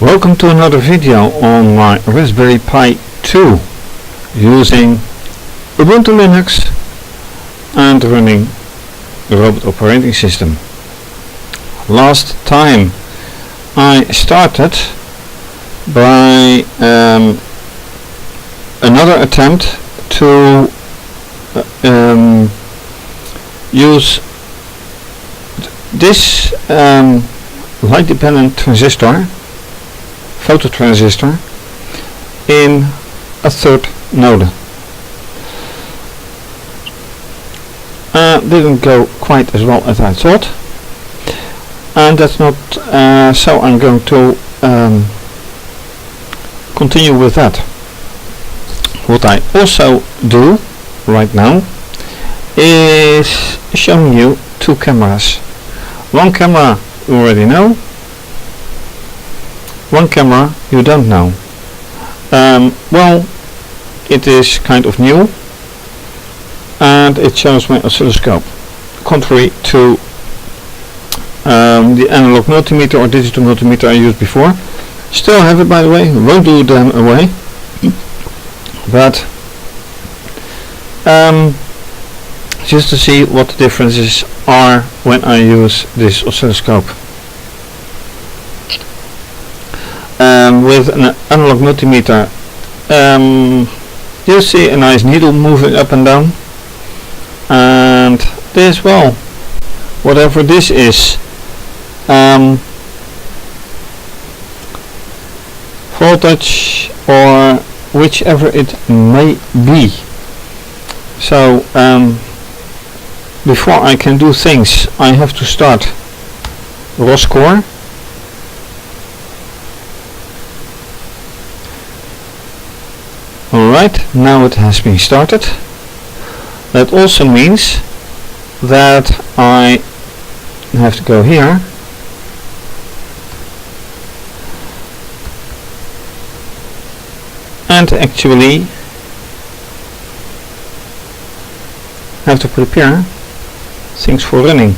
Welcome to another video on my Raspberry Pi 2 using Ubuntu Linux and running the robot operating system. Last time I started by another attempt to use this light dependent transistor, photo-transistor, in a third node. Didn't go quite as well as I thought, and that's not so I'm going to continue with that. What I also do right now is showing you two cameras. One camera you already know, one camera you don't know. Well, it is kind of new and it shows my oscilloscope, contrary to the analog multimeter or digital multimeter I used before. Still have it, by the way, won't do them away, but just to see what the differences are when I use this oscilloscope. With an analog multimeter you see a nice needle moving up and down, and this, well, whatever this is, voltage or whichever it may be. So before I can do things I have to start ROS core. Alright, now it has been started. That also means that I have to go here and actually have to prepare things for running.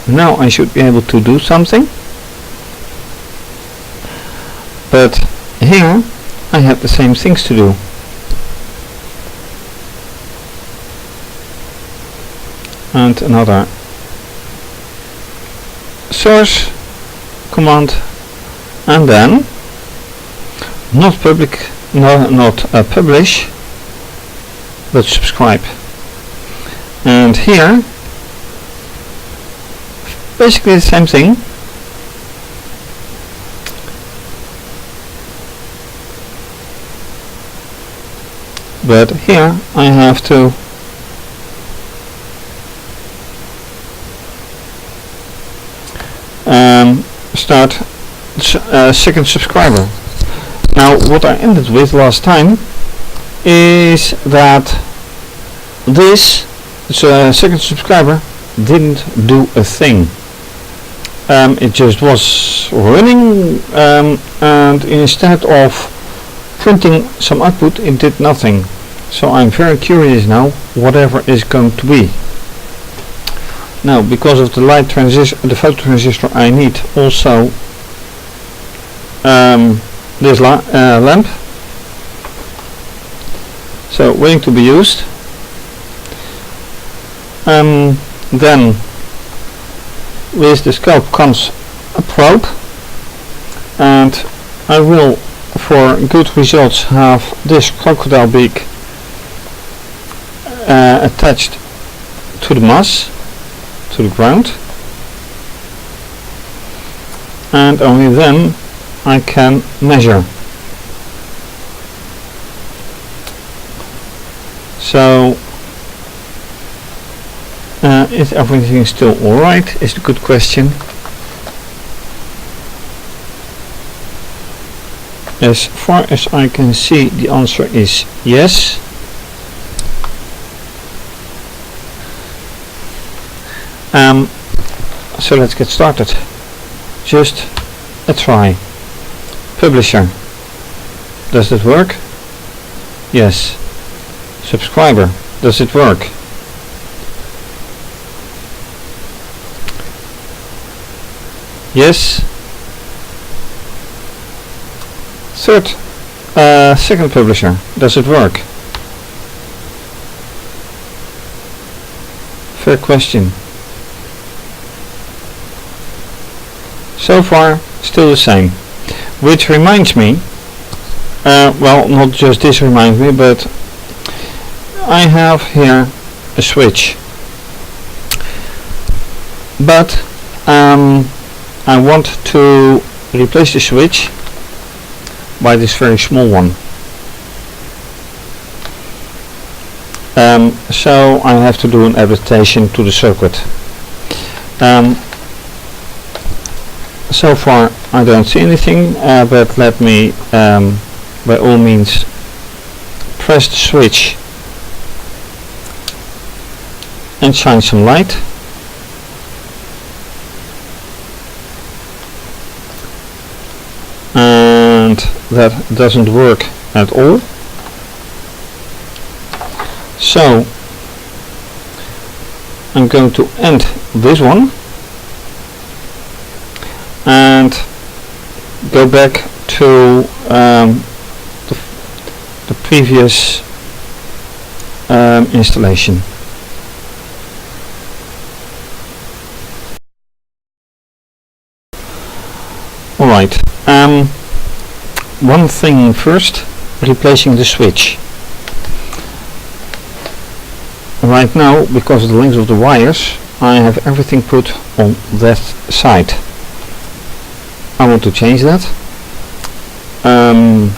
Now I should be able to do something, but here I have the same things to do. And another source command, and then not public, not publish, but subscribe. And here basically the same thing, but here I have to start second subscriber. Now what I ended with last time is that this second subscriber didn't do a thing. It just was running, and instead of printing some output it did nothing. So I'm very curious now whatever is going to be. Now, because of the light transistor, the photo transistor, I need also this lamp. So waiting to be used. Then with the scope comes a probe, and I will, for good results, have this crocodile beak attached to the mass, to the ground, and only then I can measure. So is everything still alright, is the good question. As far as I can see, the answer is yes. So let's get started. Just a try. Publisher. Does it work? Yes. Subscriber. Does it work? Yes. Second publisher. Does it work? Fair question. So far, still the same. Which reminds me, well, not just this reminds me, but I have here a switch. But I want to replace the switch by this very small one. So I have to do an adaptation to the circuit. So far I don't see anything, but let me by all means press the switch and shine some light. And that doesn't work at all. So I'm going to end this one and go back to the previous installation. Alright, one thing first, replacing the switch. Right now, because of the length of the wires, I have everything put on that side. I want to change that. And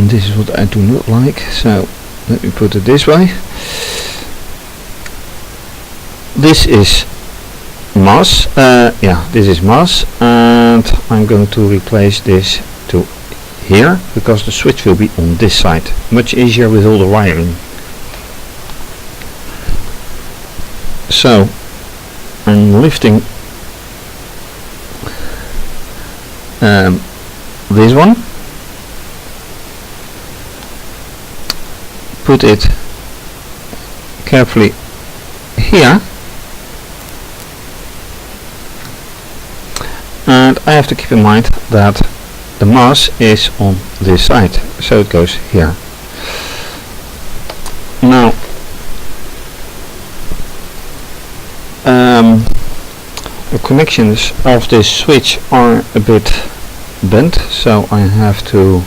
this is what I do not like, so let me put it this way. This is mass, this is mass, and I'm going to replace this to here, because the switch will be on this side. Much easier with all the wiring. So I'm lifting this one, put it carefully here, and I have to keep in mind that the mass is on this side, so it goes here. Now the connections of this switch are a bit bent, so I have to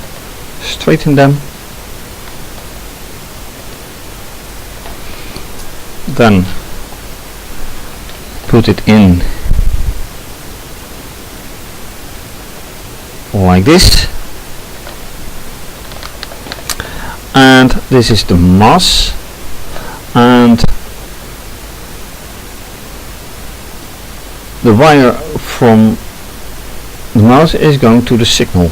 straighten them. Then put it in like this, and this is the mass, and the wire from the mouse is going to the signal,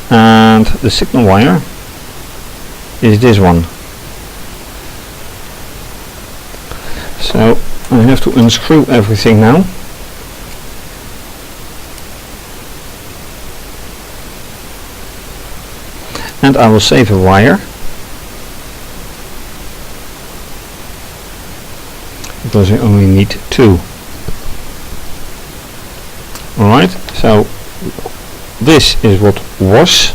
and the signal wire is this one. So I have to unscrew everything now. And I will save a wire, because I only need 2. Alright, so this is what was,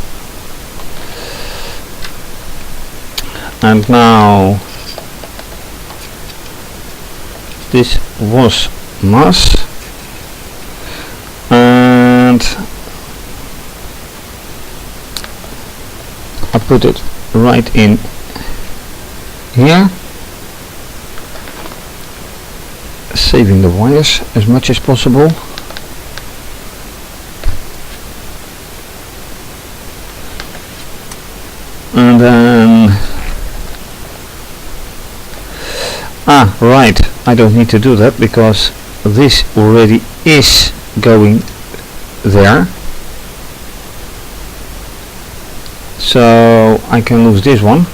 and now this was mass, and I put it right in here, saving the wires as much as possible. And then right, I don't need to do that because this already is going there. So I can lose this one,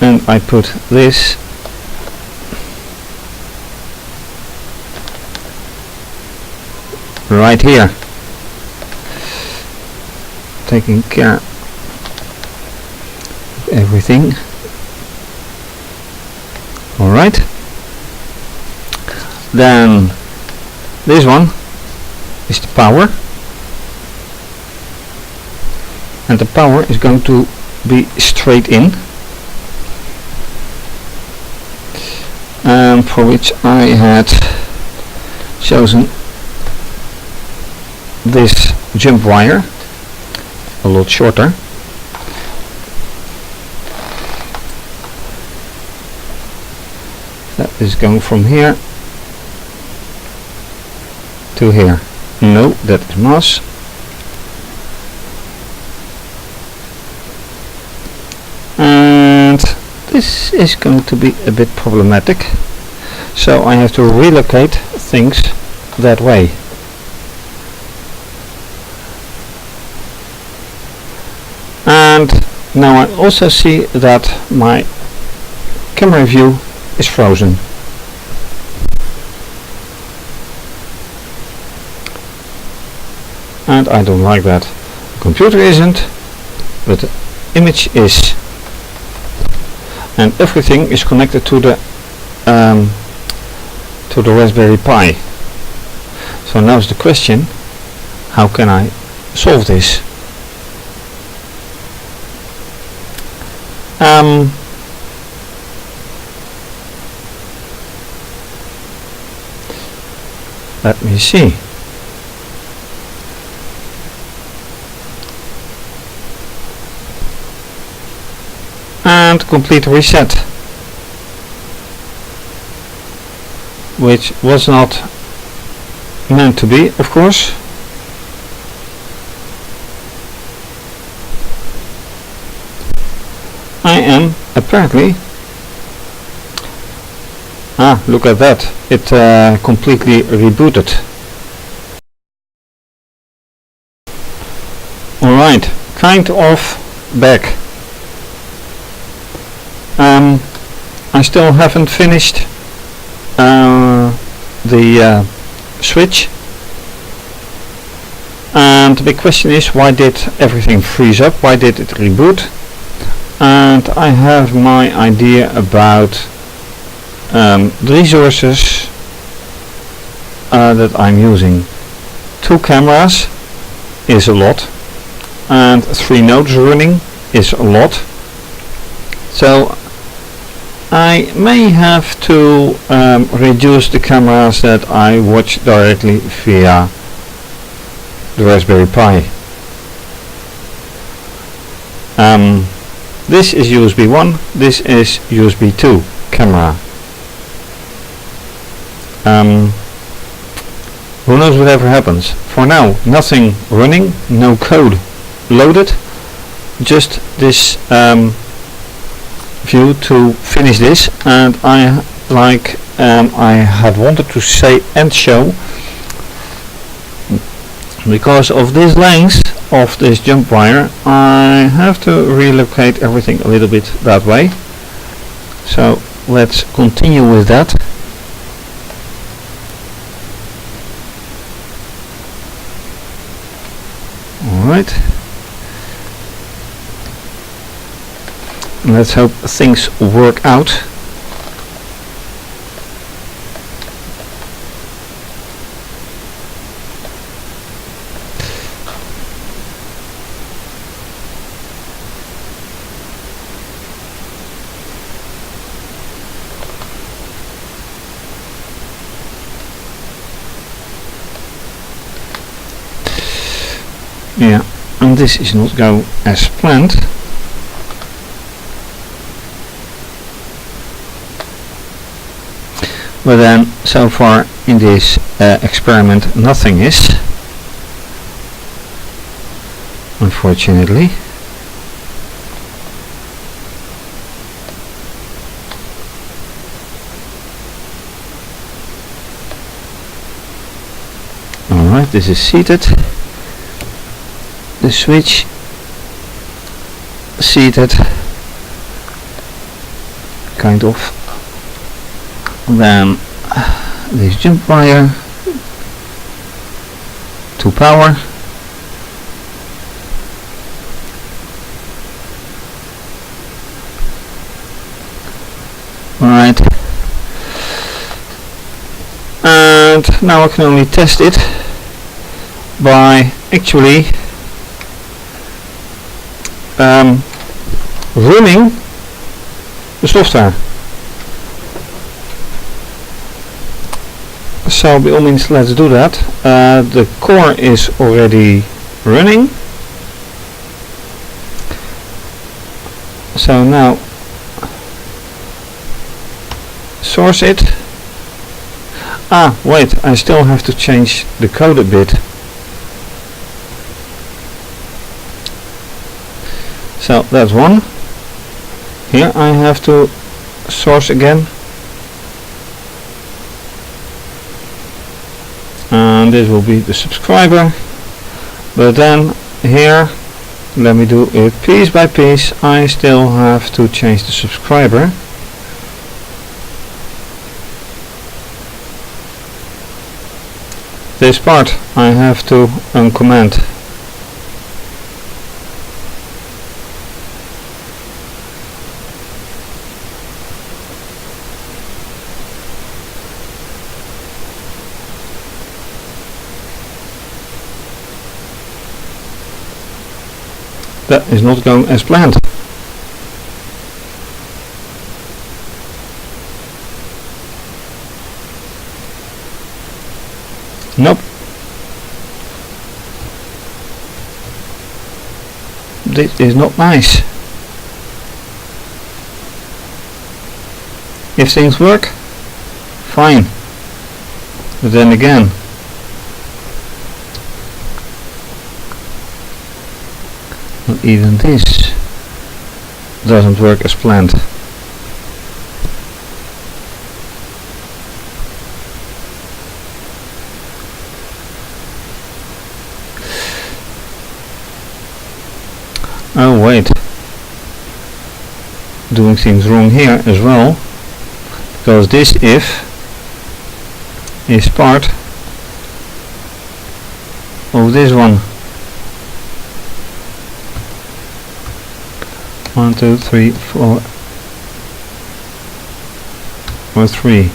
and I put this right here, taking care of everything. Alright, then this one is the power, and the power is going to be straight in, for which I had chosen this jump wire, a lot shorter. That is going from here to here. No, that is MOS. And this is going to be a bit problematic, so I have to relocate things that way. And now I also see that my camera view is frozen. And I don't like that. The computer isn't, but the image is. And everything is connected to the Raspberry Pi. So now is the question, how can I solve this? Let me see. And complete reset, which was not meant to be, of course. I am apparently, look at that, it completely rebooted. Alright, kind of back. I still haven't finished the switch, and the big question is, why did everything freeze up? Why did it reboot? And I have my idea about the resources that I'm using. 2 cameras is a lot, and 3 nodes running is a lot. So I may have to reduce the cameras that I watch directly via the Raspberry Pi. This is USB 1, this is USB 2 camera. Who knows whatever happens. For now, nothing running, no code loaded, just this view to finish this. And I had wanted to say and show, because of this length of this jump wire, I have to relocate everything a little bit that way. So let's continue with that. Alright, let's hope things work out. Yeah, and this is not going as planned. But then, so far in this experiment, nothing is, unfortunately. Alright, this is seated. The switch seated, kind of. Then this jump wire to power. Alright, now I can only test it by actually running the software. So by all means, let's do that. The core is already running. So now source it. Ah, wait, I still have to change the code a bit. So that's one. Here I have to source again. And this will be the subscriber. But then here, let me do it piece by piece. I still have to change the subscriber. This part I have to uncomment. That is not going as planned. Nope. This is not nice. If things work, fine. But then again, even this doesn't work as planned. Oh wait, doing things wrong here as well, because this if is part of this one. 1, 2, 3, 4 or 3.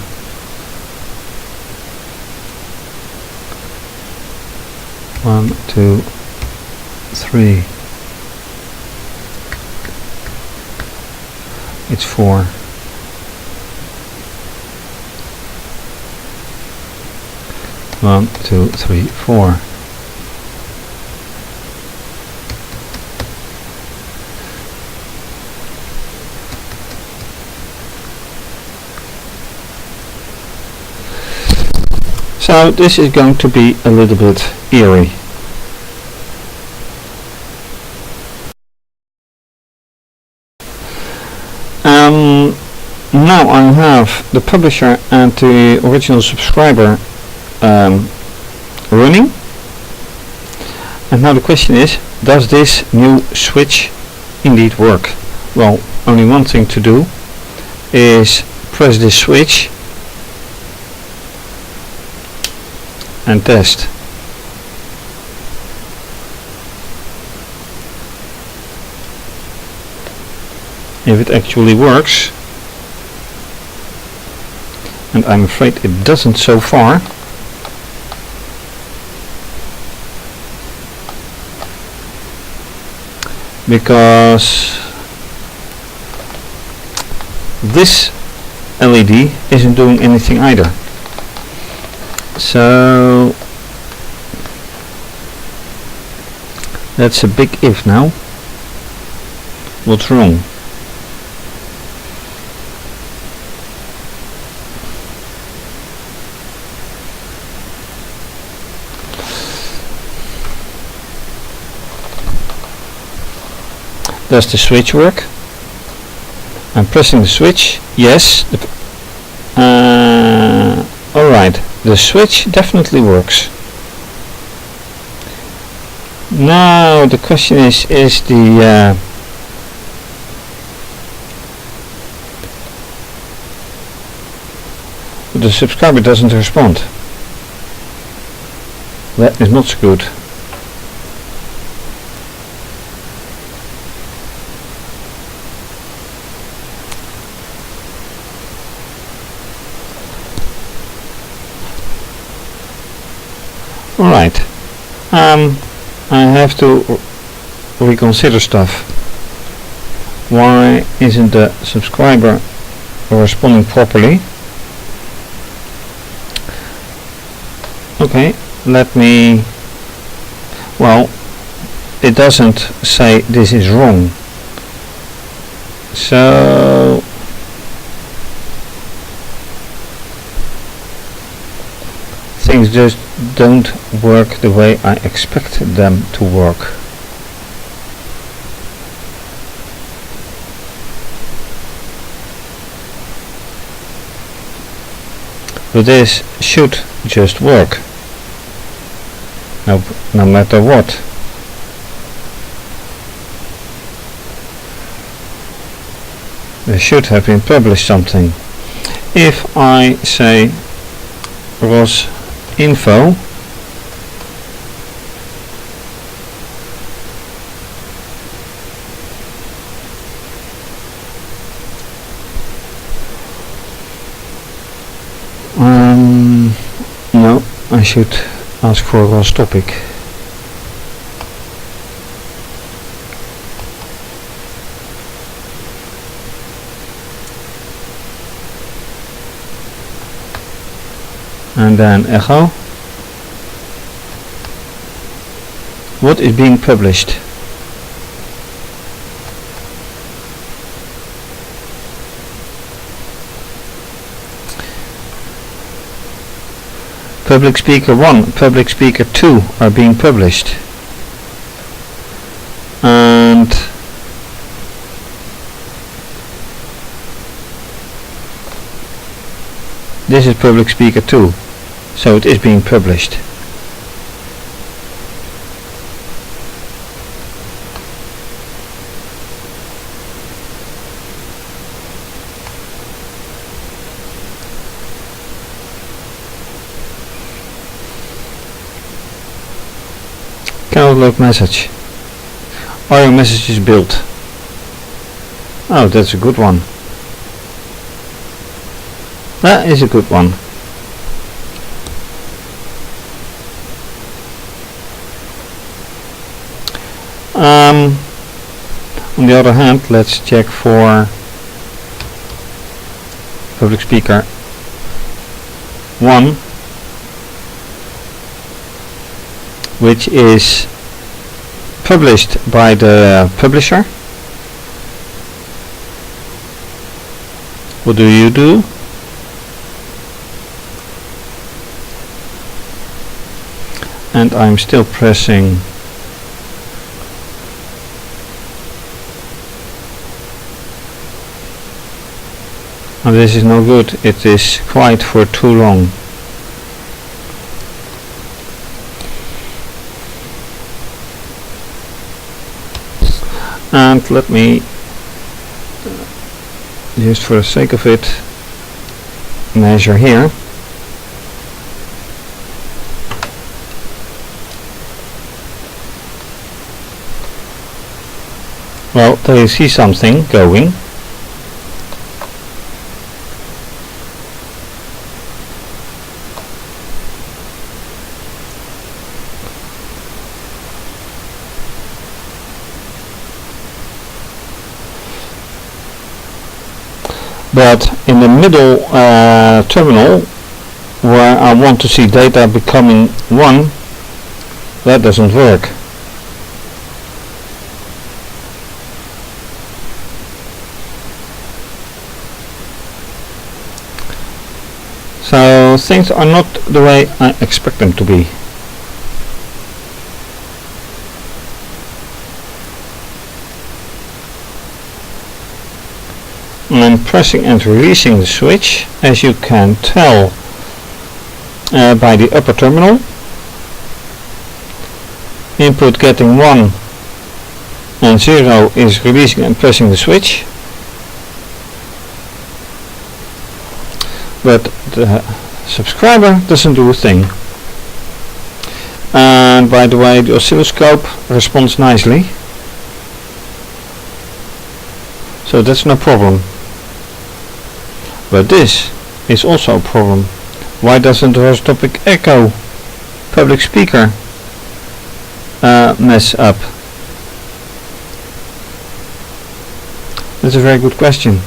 One, two, three. It's 4. One, two, three, 4. So this is going to be a little bit eerie. Now I have the publisher and the original subscriber running, and now the question is, does this new switch indeed work? Well, only one thing to do is press this switch and test. If it actually works, and I'm afraid it doesn't so far. Because this LED isn't doing anything either. So that's a big if now. What's wrong? Does the switch work? I'm pressing the switch. Yes. Alright, the switch definitely works. Now the question is the subscriber doesn't respond. That is not so good. Alright, I have to reconsider stuff. Why isn't the subscriber responding properly? Okay, let me, well, it doesn't say this is wrong, so things just don't work the way I expect them to work. But this should just work, no matter what. There should have been published something. If I say ROS info, no, I should ask for a ROS topic. And then echo. What is being published? Public speaker 1, public speaker 2 are being published. And this is public speaker 2, so it is being published. Cannot load message. Are your messages built? Oh, that's a good one. That is a good one. On the other hand, let's check for public speaker 1, which is published by the publisher. What do you do? And I'm still pressing and this is no good, it is quiet for too long. And let me, just for the sake of it, measure here. Well, there you see something going. But in the middle terminal, where I want to see data becoming 1, that doesn't work. So things are not the way I expect them to be. I'm pressing and releasing the switch, as you can tell by the upper terminal. Input getting 1 and 0 is releasing and pressing the switch. But the subscriber doesn't do a thing. And by the way, the oscilloscope responds nicely, so that's no problem. But this is also a problem. Why doesn't the ROS topic echo public speaker mess up? That's a very good question.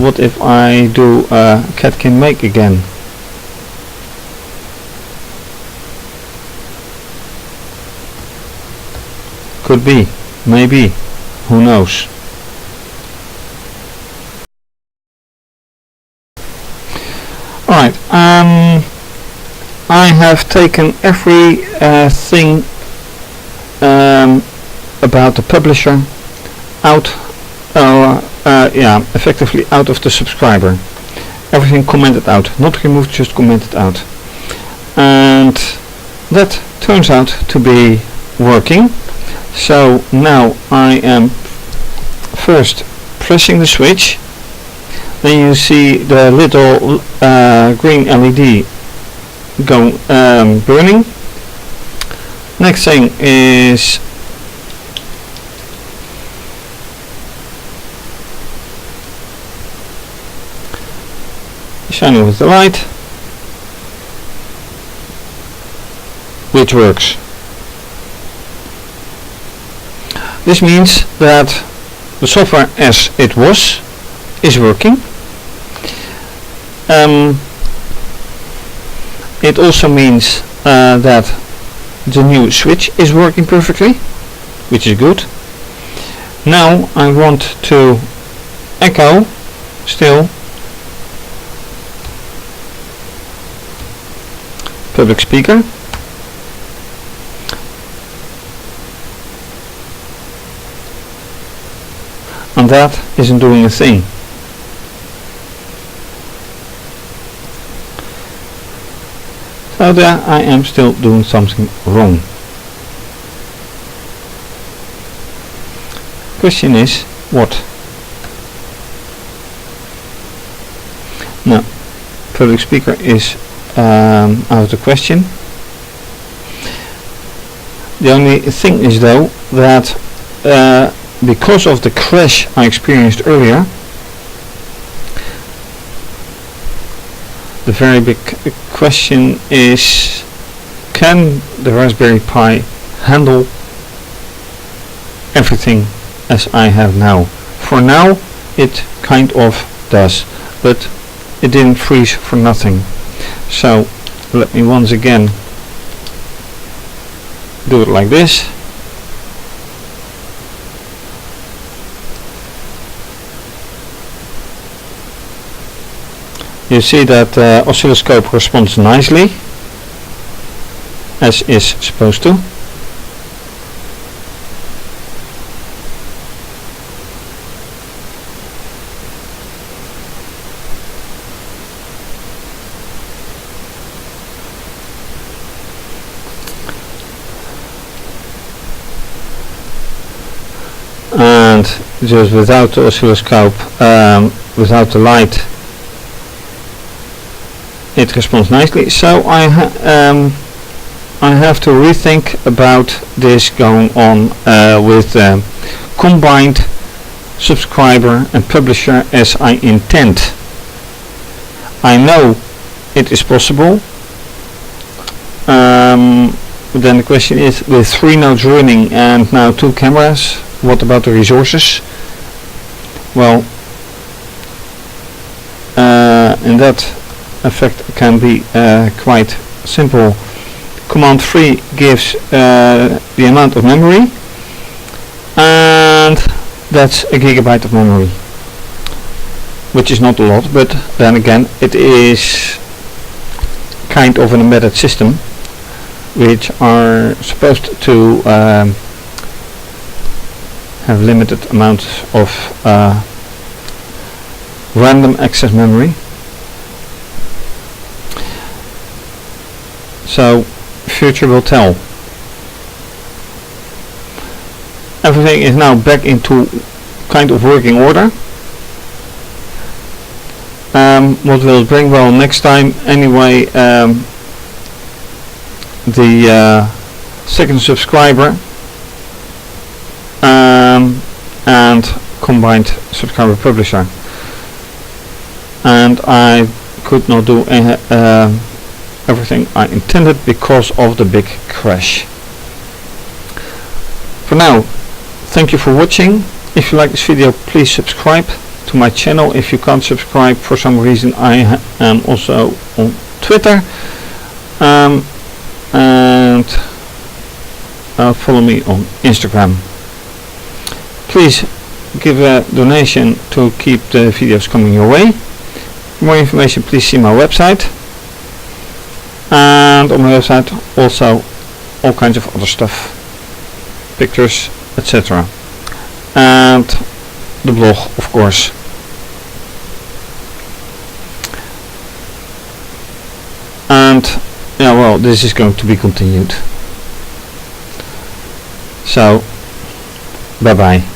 What if I do cat can make again? Could be, maybe, who knows. Alright, I have taken every thing about the publisher out, effectively out of the subscriber. Everything commented out, not removed, just commented out. And that turns out to be working. So now I am first pressing the switch, then you see the little green LED go burning. Next thing is shining with the light, which works. This means that the software as it was is working. It also means that the new switch is working perfectly, which is good. Now I want to echo still public speaker. And that isn't doing a thing. So there I am still doing something wrong. Question is, what? No, public speaker is out of the question. The only thing is though that because of the crash I experienced earlier, the very big question is, can the Raspberry Pi handle everything as I have now? For now it kind of does, but it didn't freeze for nothing. So let me once again do it like this. You see that the oscilloscope responds nicely, as is supposed to. And just without the oscilloscope, without the light, it responds nicely. So I have to rethink about this going on with combined subscriber and publisher as I intend. I know it is possible. Then the question is, with 3 nodes running and now 2 cameras, what about the resources? Well, in that effect can be quite simple. Command 3 gives the amount of memory, and that's a gigabyte of memory, which is not a lot, but then again it is kind of an embedded system which are supposed to have limited amounts of random access memory. So future will tell. Everything is now back into kind of working order. What will it bring? Well, next time anyway, the second subscriber, and combined subscriber publisher, and I could not do everything I intended because of the big crash. For now, thank you for watching. If you like this video, please subscribe to my channel. If you can't subscribe for some reason, I am also on Twitter, and follow me on Instagram. Please give a donation to keep the videos coming your way. For more information, please see my website, and on my website also all kinds of other stuff, pictures, etc., and the blog, of course. And yeah, well, this is going to be continued. So, bye bye.